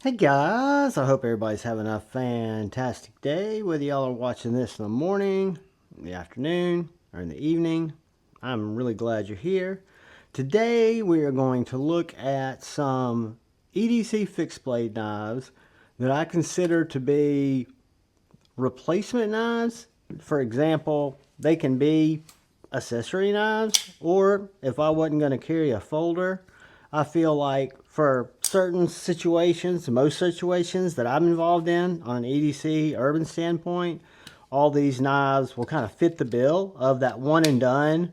Hey guys, I hope everybody's having a fantastic day, whether y'all are watching this in the morning, in the afternoon, or in the evening. I'm really glad you're here. Today we are going to look at some EDC fixed blade knives that I consider to be replacement knives. For example, they can be accessory knives, or if I wasn't going to carry a folder, I feel like for certain situations, most situations that I'm involved in on an EDC urban standpoint, all these knives will kind of fit the bill of that one and done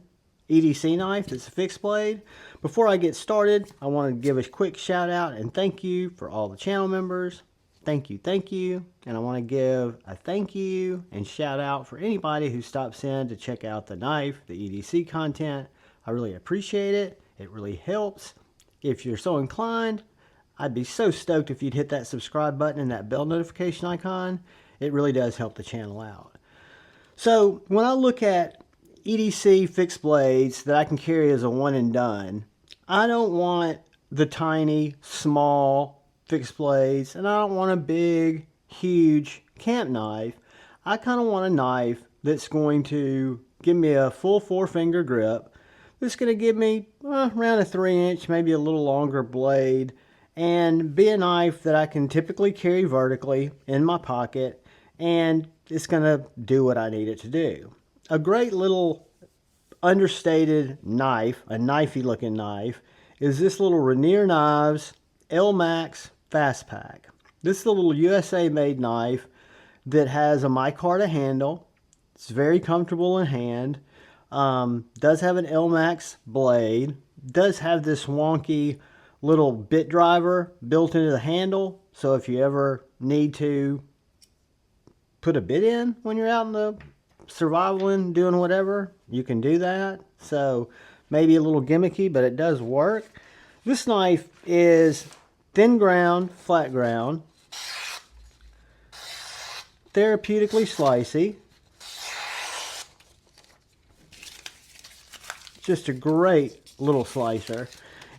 EDC knife that's a fixed blade. Before I get started, I want to give a quick shout out and thank you for all the channel members. Thank you. And I want to give a thank you and shout out for anybody who stops in to check out the knife, the EDC content. I really appreciate it. It really helps. If you're so inclined, I'd be so stoked if you'd hit that subscribe button and that bell notification icon. It really does help the channel out. So when I look at EDC fixed blades that I can carry as a one and done, I don't want the tiny, small fixed blades, and I don't want a big, huge camp knife. I kind of want a knife that's going to give me a full 4-finger grip. It's going to give me around a 3-inch, maybe a little longer blade, and be a knife that I can typically carry vertically in my pocket, and it's going to do what I need it to do. A great little understated knife, a knifey looking knife, is this little Rainier Knives LMax Fastrak. This is a little USA made knife that has a micarta handle. It's very comfortable in hand. Does have an LMax blade, does have this wonky little bit driver built into the handle, so if you ever need to put a bit in when you're out in the survivaling, doing whatever, you can do that. So maybe a little gimmicky, but it does work. This knife is thin ground, flat ground, therapeutically slicey. Just a great little slicer.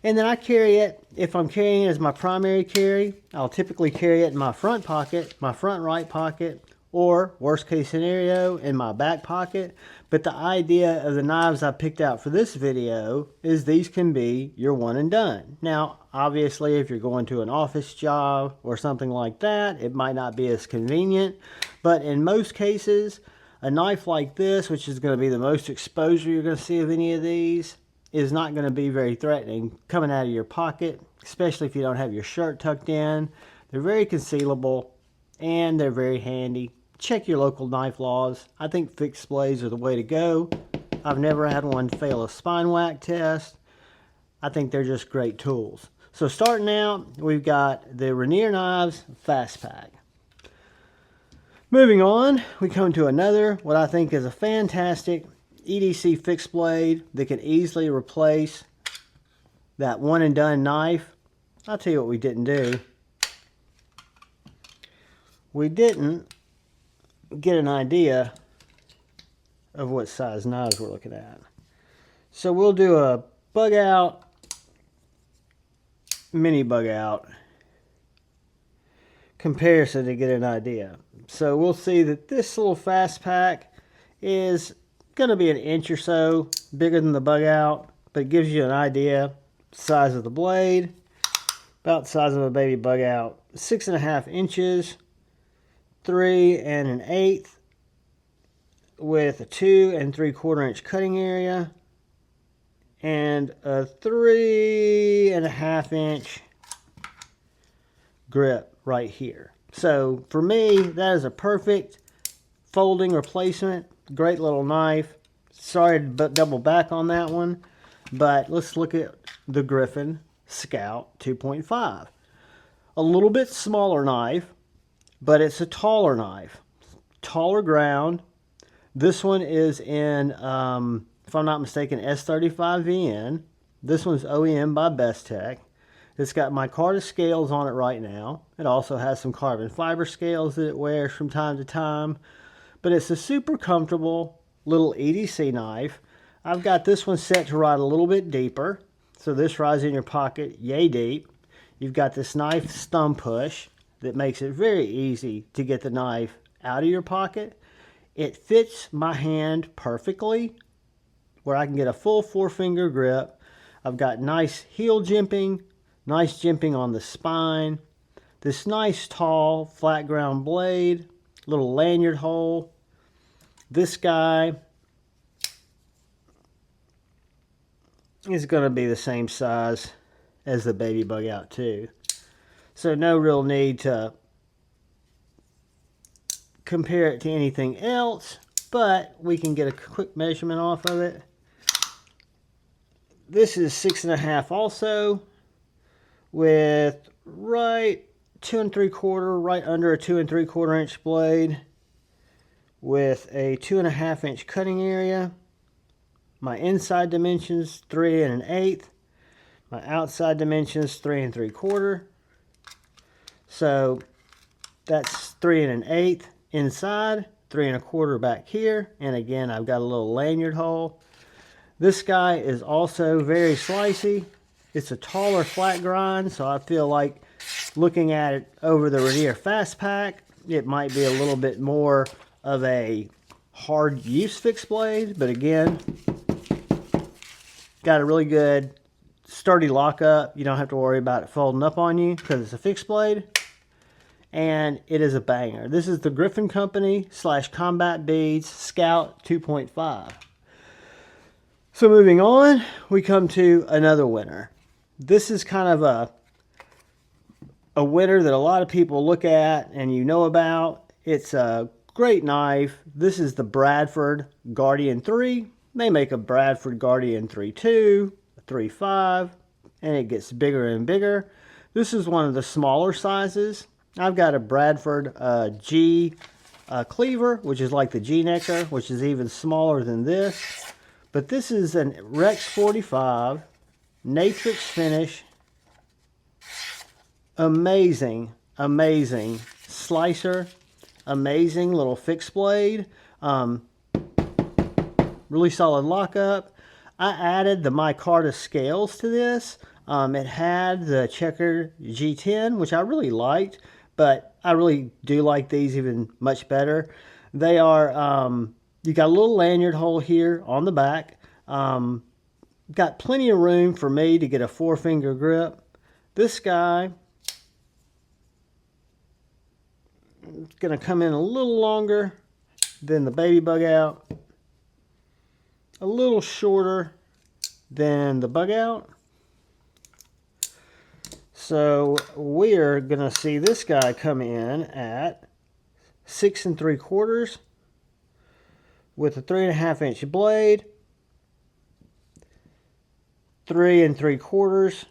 And then I carry it, if I'm carrying it as my primary carry, I'll typically carry it in my front pocket, my front right pocket, or worst case scenario, in my back pocket. But the idea of the knives I picked out for this video is these can be your one and done. Now, obviously, if you're going to an office job or something like that, it might not be as convenient. But in most cases, a knife like this, which is going to be the most exposure you're going to see of any of these, is not going to be very threatening coming out of your pocket, especially if you don't have your shirt tucked in. They're very concealable and they're very handy. Check your local knife laws. I think fixed blades are the way to go. I've never had one fail a spine whack test. I think they're just great tools. So starting out, we've got the Rainier Knives Fastrak. Moving on, we come to another, what I think is a fantastic EDC fixed blade that can easily replace that one and done knife. I'll tell you what we didn't do. We didn't get an idea of what size knives we're looking at. So we'll do a bug out, mini bug out comparison to get an idea. So we'll see that this little Fastrak is going to be 1 inch or so bigger than the bug out, but it gives you an idea size of the blade, about the size of a baby bug out, 6.5 inches, 3 1/8 with a 2 3/4 inch cutting area and a 3.5 inch grip right here. So for me, that is a perfect folding replacement. Great little knife. Sorry to double back on that one, but let's look at the Griffin Scout 2.5. A little bit smaller knife, but it's a taller knife. Taller ground. This one is in, if I'm not mistaken, S35VN. This one's OEM by Bestech. It's got micarta scales on it right now. It also has some carbon fiber scales that it wears from time to time. But it's a super comfortable little EDC knife. I've got this one set to ride a little bit deeper. So this rides in your pocket yay deep. You've got this nice thumb push that makes it very easy to get the knife out of your pocket. It fits my hand perfectly where I can get a full 4-finger grip. I've got nice heel jimping, nice jimping on the spine, this nice tall flat ground blade, little lanyard hole. This guy is going to be the same size as the baby bug out too. So no real need to compare it to anything else, but we can get a quick measurement off of it. This is 6.5 also, with right 2 3/4, right under a 2 3/4 inch blade, with a 2.5 inch cutting area. My inside dimensions 3 1/8. My outside dimensions 3 3/4. So that's 3 1/8 inside, 3 1/4 back here, and again I've got a little lanyard hole. This guy is also very slicey. It's a taller flat grind, so I feel like looking at it over the Rainier Fast Pack, it might be a little bit more of a hard use fixed blade, but again, got a really good sturdy lockup. You don't have to worry about it folding up on you because it's a fixed blade. And it is a banger. This is the Griffin Company / Combat Beads Scout 2.5. So moving on, we come to another winner. This is kind of a winner that a lot of people look at and you know about. It's a great knife. This is the Bradford Guardian 3. They make a Bradford Guardian 3.2, 3.5, and it gets bigger and bigger. This is one of the smaller sizes. I've got a Bradford G cleaver, which is like the G necker, which is even smaller than this. But this is an Rex 45 Natrix finish. Amazing, amazing slicer. Amazing little fixed blade. Really solid lockup. I added the micarta scales to this. It had the checker G10, which I really liked, but I really do like these even much better. They are, you got a little lanyard hole here on the back. Got plenty of room for me to get a 4-finger grip. This guy is going to come in a little longer than the baby bug out. A little shorter than the bug out. So we're going to see this guy come in at 6 3/4 with a 3.5 inch blade, 3 3/4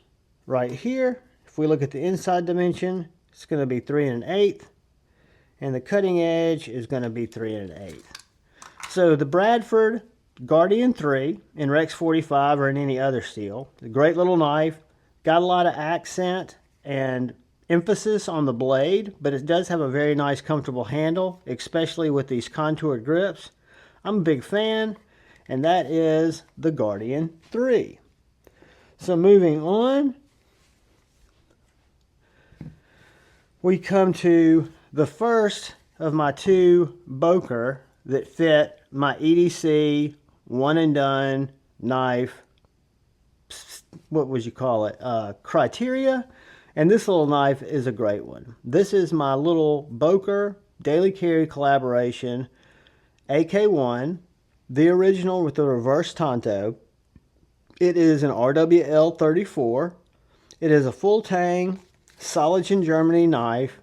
right here. If we look at the inside dimension, it's going to be 3 1/8, and the cutting edge is going to be 3 1/8. So the Bradford Guardian 3 in Rex 45 or in any other steel, a great little knife. Got a lot of accent and emphasis on the blade, but it does have a very nice comfortable handle, especially with these contoured grips. I'm a big fan, and that is the Guardian 3. So moving on, we come to the first of my 2 Böker that fit my EDC one and done knife, what would you call it, criteria. And this little knife is a great one. This is my little Boker daily carry collaboration AK1, the original with the reverse Tanto. It is an RWL 34. It is a full tang Soligen Germany knife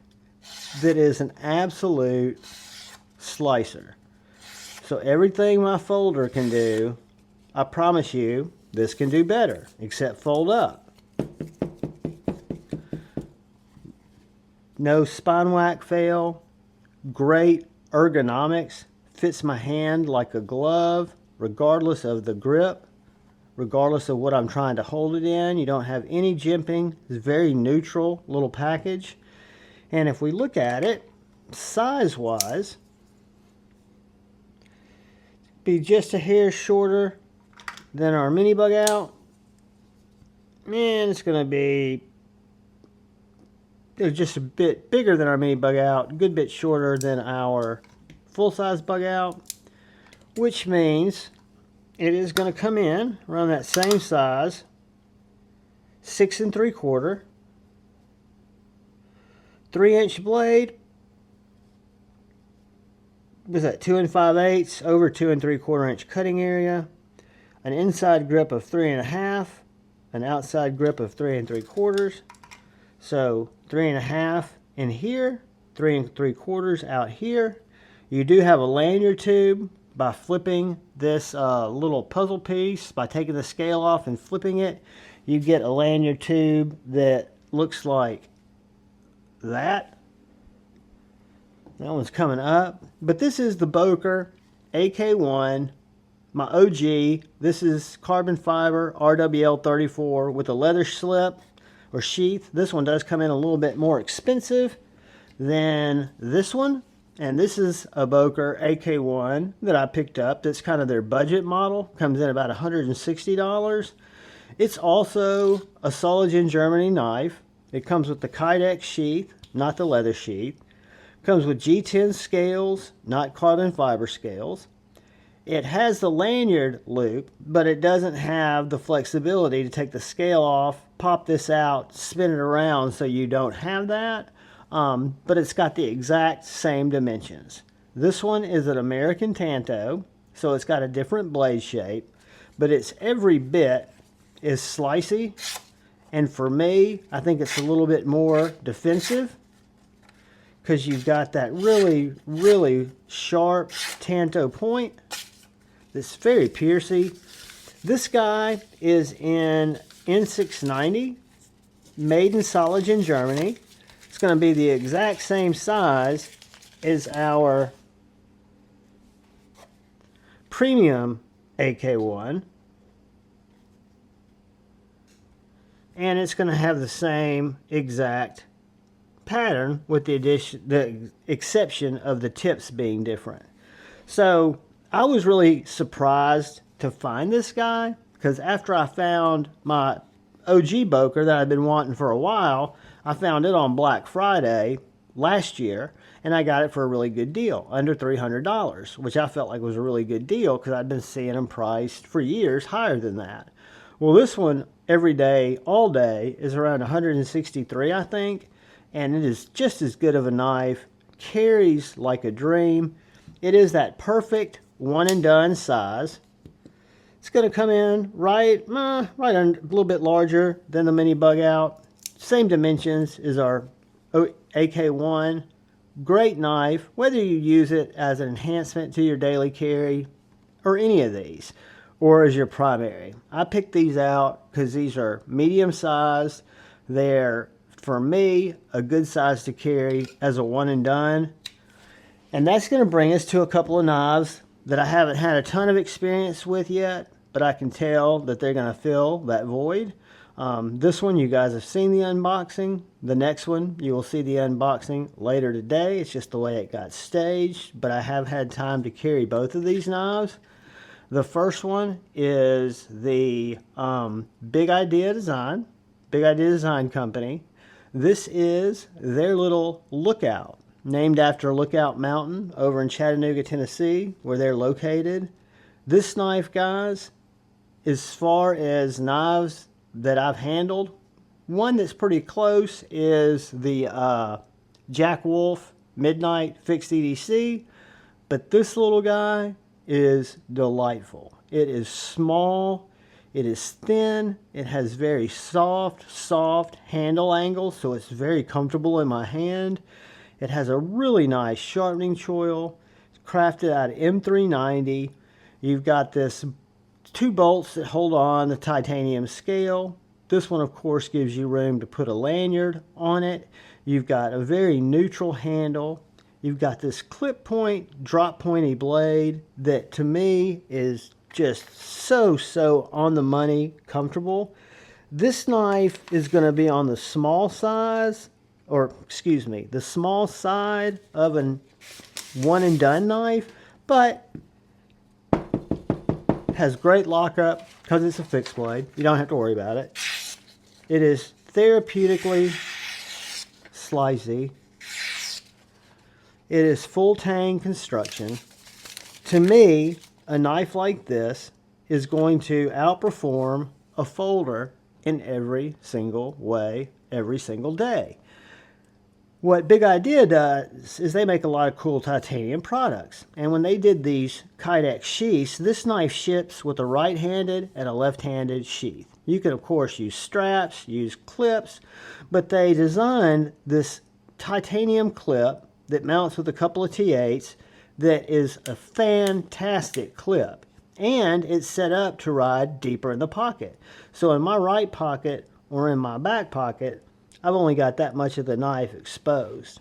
that is an absolute slicer. So everything my folder can do, I promise you, this can do better, except fold up. No spine whack fail. Great ergonomics. Fits my hand like a glove, regardless of the grip, regardless of what I'm trying to hold it in. You don't have any jimping. It's a very neutral little package. And if we look at it, size-wise, be just a hair shorter than our mini bug out, and it's going to be They're just a bit bigger than our mini bug out, a good bit shorter than our full-size bug out, which means it is going to come in around that same size, 6 3/4, 3-inch blade. Was that 2 5/8, over 2 3/4 inch cutting area, an inside grip of 3 1/2, an outside grip of 3 3/4. So 3 1/2 in here, 3 3/4 out here. You do have a lanyard tube. By flipping this little puzzle piece, by taking the scale off and flipping it, you get a lanyard tube that looks like that. That one's coming up. But this is the Boker AK1, my OG. This is carbon fiber RWL 34 with a leather slip or sheath. This one does come in a little bit more expensive than this one. And this is a Böker AK1 that I picked up. That's kind of their budget model. Comes in about $160. It's also a Soligen Germany knife. It comes with the Kydex sheath, not the leather sheath. Comes with G10 scales, not carbon fiber scales. It has the lanyard loop, but it doesn't have the flexibility to take the scale off, pop this out, spin it around, so you don't have that. But it's got the exact same dimensions. This one is an American Tanto, so it's got a different blade shape, but it's every bit as slicey. And for me, I think it's a little bit more defensive because you've got that really, really sharp Tanto point that's very piercy. This guy is in N690, made in Soligen, Germany. It's going to be the exact same size as our premium AK1. And it's going to have the same exact pattern with the exception of the tips being different. So I was really surprised to find this guy because after I found my OG Böker that I've been wanting for a while, I found it on Black Friday last year, and I got it for a really good deal, under $300, which I felt like was a really good deal because I'd been seeing them priced for years higher than that. Well, this one, every day, all day, is around $163, I think, and it is just as good of a knife, carries like a dream. It is that perfect one-and-done size. It's going to come in right a little bit larger than the mini bug out. Same dimensions as our AK1. Great knife, whether you use it as an enhancement to your daily carry or any of these, or as your primary. I picked these out because these are medium sized. They're, for me, a good size to carry as a one and done. And that's going to bring us to a couple of knives that I haven't had a ton of experience with yet, but I can tell that they're going to fill that void. This one, you guys have seen the unboxing. The next one, you will see the unboxing later today. It's just the way it got staged, but I have had time to carry both of these knives. The first one is the Big Idea Design Company. This is their little Lookout, named after Lookout Mountain over in Chattanooga, Tennessee, where they're located. This knife, guys, as far as knives that I've handled, one that's pretty close is the Jack Wolf Midnight Fixed EDC, but this little guy is delightful. It is small, it is thin, it has very soft handle angles, so it's very comfortable in my hand. It has a really nice sharpening choil. It's crafted out of M390. You've got this 2 bolts that hold on the titanium scale. This one, of course, gives you room to put a lanyard on it. You've got a very neutral handle. You've got this clip point, drop pointy blade that to me is just so on the money comfortable. This knife is going to be on the small size, or excuse me, the small side of an one and done knife, but has great lockup because it's a fixed blade. You don't have to worry about it. It is therapeutically slicey. It is full tang construction. To me, a knife like this is going to outperform a folder in every single way, every single day. What Big Idea does is they make a lot of cool titanium products. And when they did these Kydex sheaths, this knife ships with a right-handed and a left-handed sheath. You can, of course, use straps, use clips, but they designed this titanium clip that mounts with a couple of T8s that is a fantastic clip. And it's set up to ride deeper in the pocket. So in my right pocket or in my back pocket, I've only got that much of the knife exposed.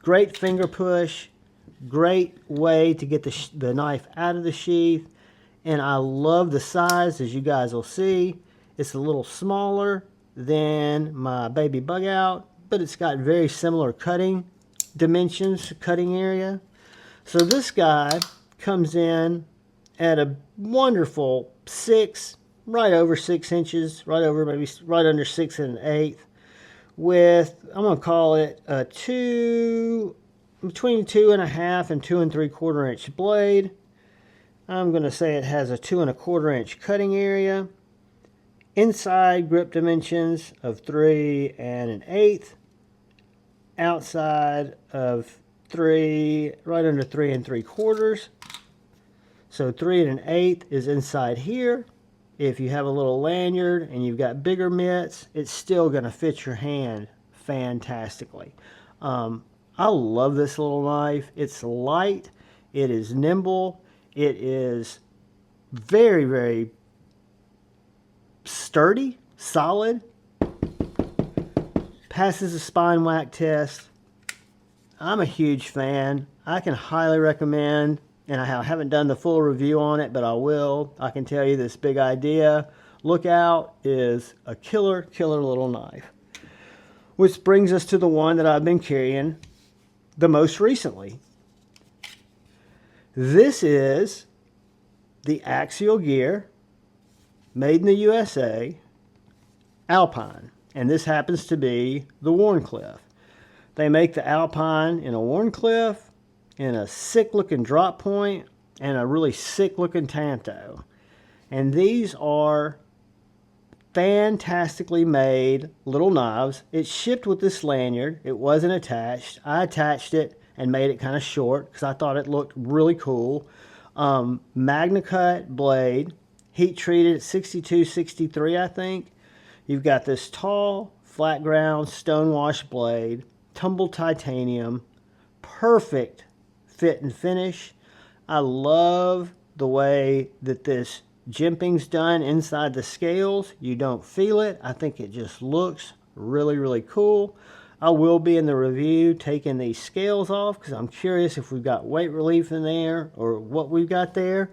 Great finger push, great way to get the knife out of the sheath, and I love the size, as you guys will see. It's a little smaller than my baby bug out, but it's got very similar cutting dimensions, cutting area. So this guy comes in at a wonderful 6, right over 6 inches, right over maybe right under 6 1/8. With, I'm going to call it a between 2.5 and 2 3/4 inch blade. I'm going to say it has a 2 1/4 inch cutting area. Inside grip dimensions of 3 1/8. Outside of 3, right under 3 3/4. So 3 1/8 is inside here. If you have a little lanyard and you've got bigger mitts, it's still going to fit your hand fantastically. I love this little knife. It's light. It is nimble. It is very, very sturdy, solid. Passes the spine whack test. I'm a huge fan. I can highly recommend. And I haven't done the full review on it, but I will. I can tell you this Big Idea Lookout is a killer, killer little knife. Which brings us to the one that I've been carrying the most recently. This is the Axial gear, made in the USA, Alpine. And this happens to be the Wharncliffe. They make the Alpine in a Wharncliffe, in a sick looking drop point, and a really sick looking Tanto. And these are fantastically made little knives. It's shipped with this lanyard. It wasn't attached. I attached it and made it kind of short because I thought it looked really cool. Magna cut blade, heat treated at 62, 63 I think. You've got this tall, flat ground, stonewash blade, tumbled titanium, perfect fit and finish. I love the way that this jimping's done inside the scales. You don't feel it. I think it just looks really, really cool. I will be in the review taking these scales off because I'm curious if we've got weight relief in there or what we've got there.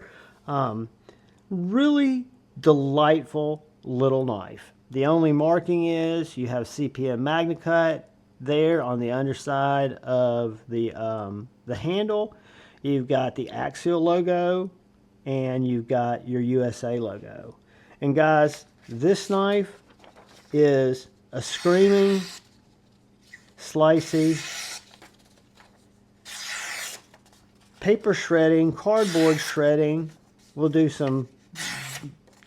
Really delightful little knife. The only marking is you have CPM Magna Cut there on the underside of the handle. You've got the Axial logo and you've got your USA logo. And guys, this knife is a screaming, slicey, paper shredding, cardboard shredding. We'll do some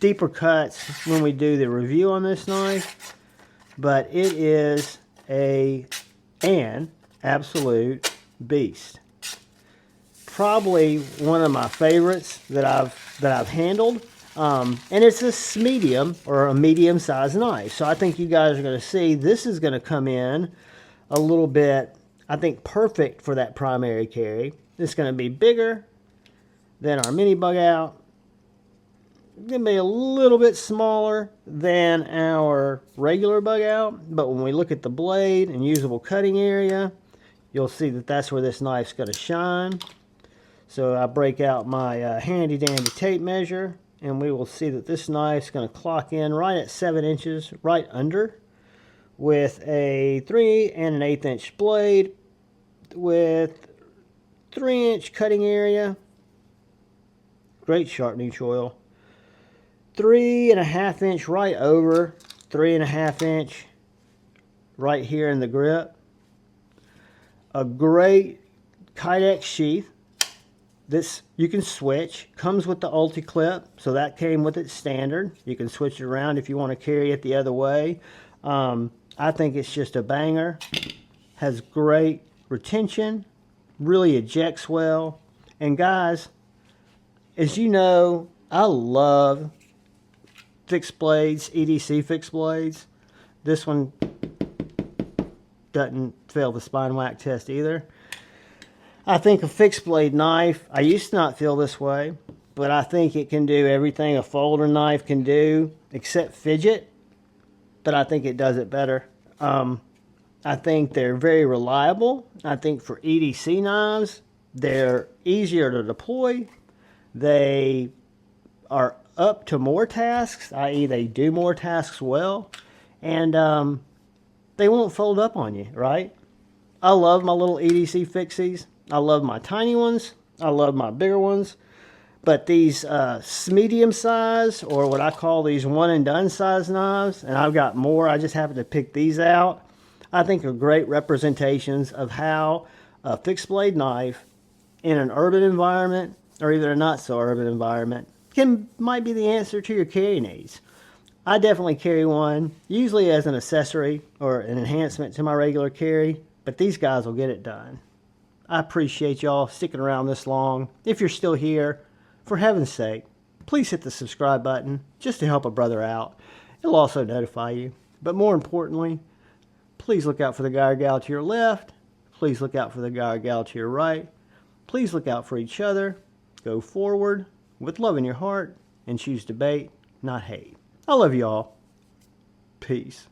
deeper cuts when we do the review on this knife, but it is an absolute beast. Probably one of my favorites that I've handled, and it's a medium or a medium-sized knife. So I think you guys are going to see this is going to come in a little bit, I think, perfect for that primary carry. It's going to be bigger than our mini bug out. It's going to be a little bit smaller than our regular bug out, but when we look at the blade and usable cutting area, you'll see that that's where this knife's going to shine. So I break out my handy dandy tape measure, and we will see that this knife's going to clock in right at 7 inches, right under, with a 3 1/8 inch blade, with 3 inch cutting area, great sharpening choil, 3 1/2 inch right over, 3 1/2 inch right here in the grip. A great Kydex sheath. This you can switch. Comes with the ulti clip, so that came with it standard. You can switch it around if you want to carry it the other way. I think it's just a banger. Has great retention, really ejects well. And guys, as you know, I love fixed blades, EDC fixed blades. This one doesn't fail the spine whack test either. I think a fixed blade knife, I used to not feel this way, but I think it can do everything a folder knife can do except fidget, but I think it does it better. I think they're very reliable. I think for EDC knives, they're easier to deploy. They are up to more tasks, i.e. they do more tasks well, and they won't fold up on you, right? I love my little EDC fixies. I love my tiny ones. I love my bigger ones. But these medium size, or what I call these one and done size knives, and I've got more, I just happen to pick these out, I think are great representations of how a fixed blade knife in an urban environment, or even a not so urban environment, might be the answer to your carry needs. I definitely carry one, usually as an accessory or an enhancement to my regular carry, but these guys will get it done. I appreciate y'all sticking around this long. If you're still here, for heaven's sake, please hit the subscribe button just to help a brother out. It'll also notify you. But more importantly, please look out for the guy or gal to your left. Please look out for the guy or gal to your right. Please look out for each other. Go forward with love in your heart and choose debate, not hate. I love you all. Peace.